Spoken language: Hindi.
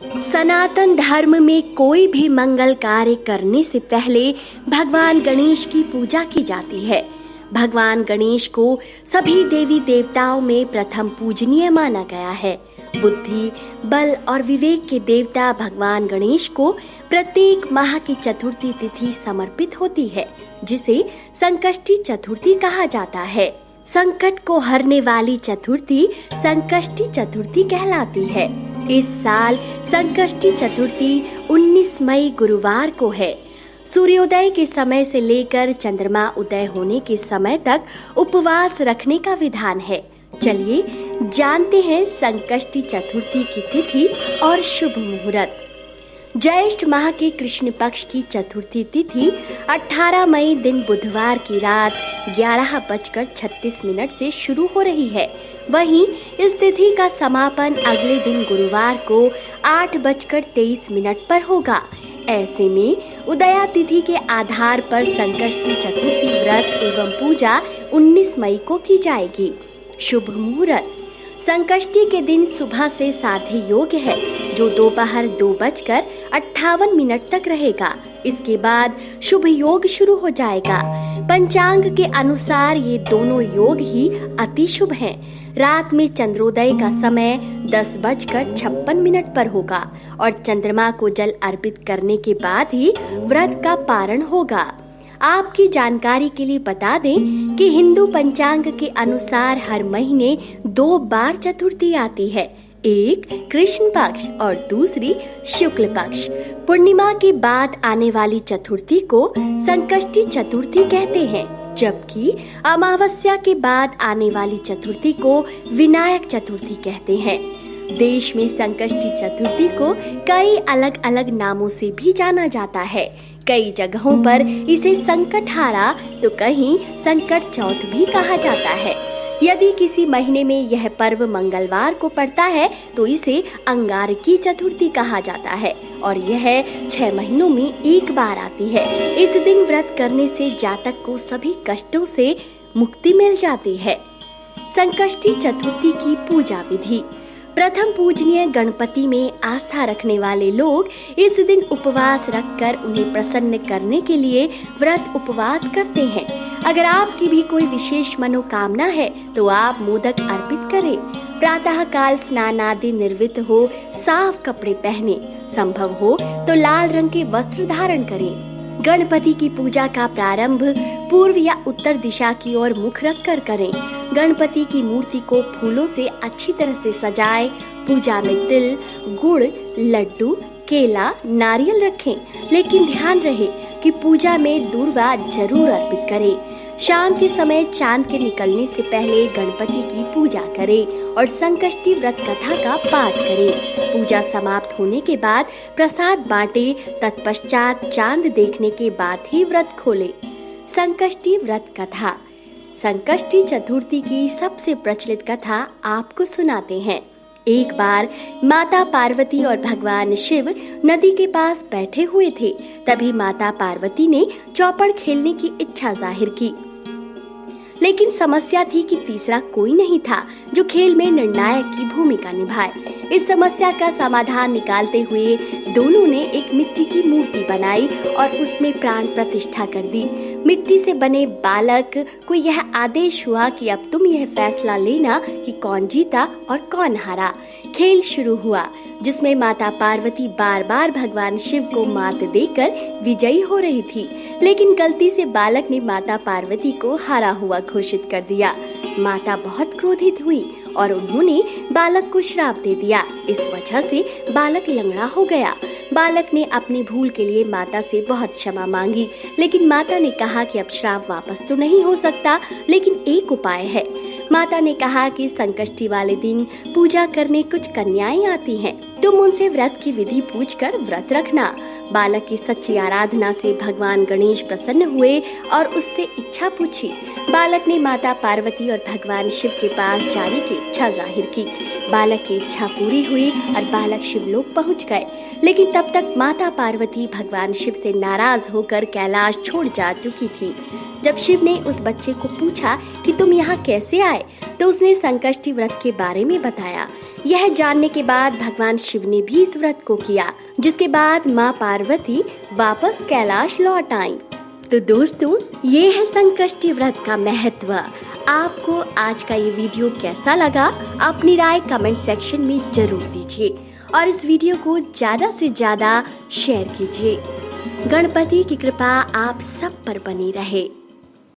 सनातन धर्म में कोई भी मंगल कार्य करने से पहले भगवान गणेश की पूजा की जाती है। भगवान गणेश को सभी देवी देवताओं में प्रथम पूजनीय माना गया है। बुद्धि, बल और विवेक के देवता भगवान गणेश को प्रत्येक माह की चतुर्थी तिथि समर्पित होती है, जिसे संकष्टी चतुर्थी कहा जाता है। संकट को हरने वाली चतुर्थी संकष्टी चतुर्थी कहलाती है। इस साल संकष्टी चतुर्थी 19 मई गुरुवार को है। सूर्योदय के समय से लेकर चंद्रमा उदय होने के समय तक उपवास रखने का विधान है। चलिए जानते हैं संकष्टी चतुर्थी की तिथि और शुभ मुहूर्त। ज्येष्ठ माह के कृष्ण पक्ष की चतुर्थी तिथि 18 मई दिन बुधवार की रात 11:36 से शुरू हो रही है। वहीं इस तिथि का समापन अगले दिन गुरुवार को 8:23 पर होगा। ऐसे में उदया तिथि के आधार पर संकष्टी चतुर्थी व्रत एवं पूजा 19 मई को की जाएगी। शुभ मुहूर्त। संकष्टी के दिन सुबह से साध्य योग है, जो दोपहर 2:58 तक रहेगा। इसके बाद शुभ योग शुरू हो जाएगा। पंचांग के अनुसार ये दोनों योग ही अति शुभ हैं। रात में चंद्रोदय का समय 10:56 पर होगा और चंद्रमा को जल अर्पित करने के बाद ही व्रत का पारण होगा। आपकी जानकारी के लिए बता दें कि हिंदू पंचांग के अनुसार हर महीने 2 बार चतुर्थी आती है, एक कृष्ण पक्ष और दूसरी शुक्ल पक्ष। पूर्णिमा के बाद आने वाली चतुर्थी को संकष्टी चतुर्थी कहते हैं, जबकि अमावस्या के बाद आने वाली चतुर्थी को विनायक चतुर्थी कहते हैं। देश में संकष्टी चतुर्थी को कई अलग अलग नामों से भी जाना जाता है। कई जगहों पर इसे संकटहारा तो कहीं संकट चौथ भी कहा जाता है। यदि किसी महीने में यह पर्व मंगलवार को पड़ता है तो इसे अंगारकी चतुर्थी कहा जाता है और यह 6 महीनों में एक बार आती है। इस दिन व्रत करने से जातक को सभी कष्टों से मुक्ति मिल जाती है। संकष्टी चतुर्थी की पूजा विधि। प्रथम पूजनीय गणपति में आस्था रखने वाले लोग इस दिन उपवास रखकर उन्हें प्रसन्न करने के लिए व्रत उपवास करते हैं। अगर आपकी भी कोई विशेष मनोकामना है तो आप मोदक अर्पित करें। प्रातः काल स्नान आदि निर्वित हो, साफ कपड़े पहने, संभव हो तो लाल रंग के वस्त्र धारण करें। गणपति की पूजा का प्रारंभ पूर्व या उत्तर दिशा की ओर मुख रखकर करें। गणपति की मूर्ति को फूलों से अच्छी तरह से सजाएं। पूजा में तिल, गुड़, लड्डू, केला, नारियल रखें, लेकिन ध्यान रहे कि पूजा में दूर्वा जरूर अर्पित करें। शाम के समय चांद के निकलने से पहले गणपति की पूजा करें और संकष्टी व्रत कथा का पाठ करें। पूजा समाप्त होने के बाद प्रसाद बांटे, तत्पश्चात चांद देखने के बाद ही व्रत खोले। संकष्टी व्रत कथा। संकष्टी चतुर्थी की सबसे प्रचलित कथा आपको सुनाते हैं। एक बार माता पार्वती और भगवान शिव नदी के पास बैठे हुए थे। तभी माता पार्वती ने चौपड़ खेलने की इच्छा जाहिर की, लेकिन समस्या थी कि तीसरा कोई नहीं था जो खेल में निर्णायक की भूमिका निभाए। इस समस्या का समाधान निकालते हुए दोनों ने एक मिट्टी की मूर्ति बनाई और उसमें प्राण प्रतिष्ठा कर दी। मिट्टी से बने बालक को यह आदेश हुआ कि अब तुम यह फैसला लेना कि कौन जीता और कौन हारा। खेल शुरू हुआ, जिसमें माता पार्वती बार बार भगवान शिव को मात देकर विजयी हो रही थी, लेकिन गलती से बालक ने माता पार्वती को हारा हुआ घोषित कर दिया। माता बहुत क्रोधित हुई और उन्होंने बालक को श्राप दे दिया। इस वजह से बालक लंगड़ा हो गया। बालक ने अपनी भूल के लिए माता से बहुत क्षमा मांगी, लेकिन माता ने कहा कि अब श्राप वापस तो नहीं हो सकता, लेकिन एक उपाय है। माता ने कहा कि संकष्टी वाले दिन पूजा करने कुछ कन्याएं आती हैं, तुम उनसे व्रत की विधि पूछकर व्रत रखना। बालक की सच्ची आराधना से भगवान गणेश प्रसन्न हुए और उससे इच्छा पूछी। बालक ने माता पार्वती और भगवान शिव के पास जाने की इच्छा जाहिर की। बालक की इच्छा पूरी हुई और बालक शिवलोक पहुंच गए, लेकिन तब तक माता पार्वती भगवान शिव से नाराज होकर कैलाश छोड़ जा चुकी थी। जब शिव ने उस बच्चे को पूछा कि तुम यहाँ कैसे आए, तो उसने संकष्टी व्रत के बारे में बताया। यह जानने के बाद भगवान शिव ने भी इस व्रत को किया, जिसके बाद माँ पार्वती वापस कैलाश लौट आईं। तो दोस्तों, ये है संकष्टी व्रत का महत्व। आपको आज का ये वीडियो कैसा लगा? अपनी राय कमेंट सेक्शन में जरूर दीजिए और इस वीडियो को ज्यादा से ज्यादा शेयर कीजिए। गणपति की कृपा आप सब पर बनी रहे।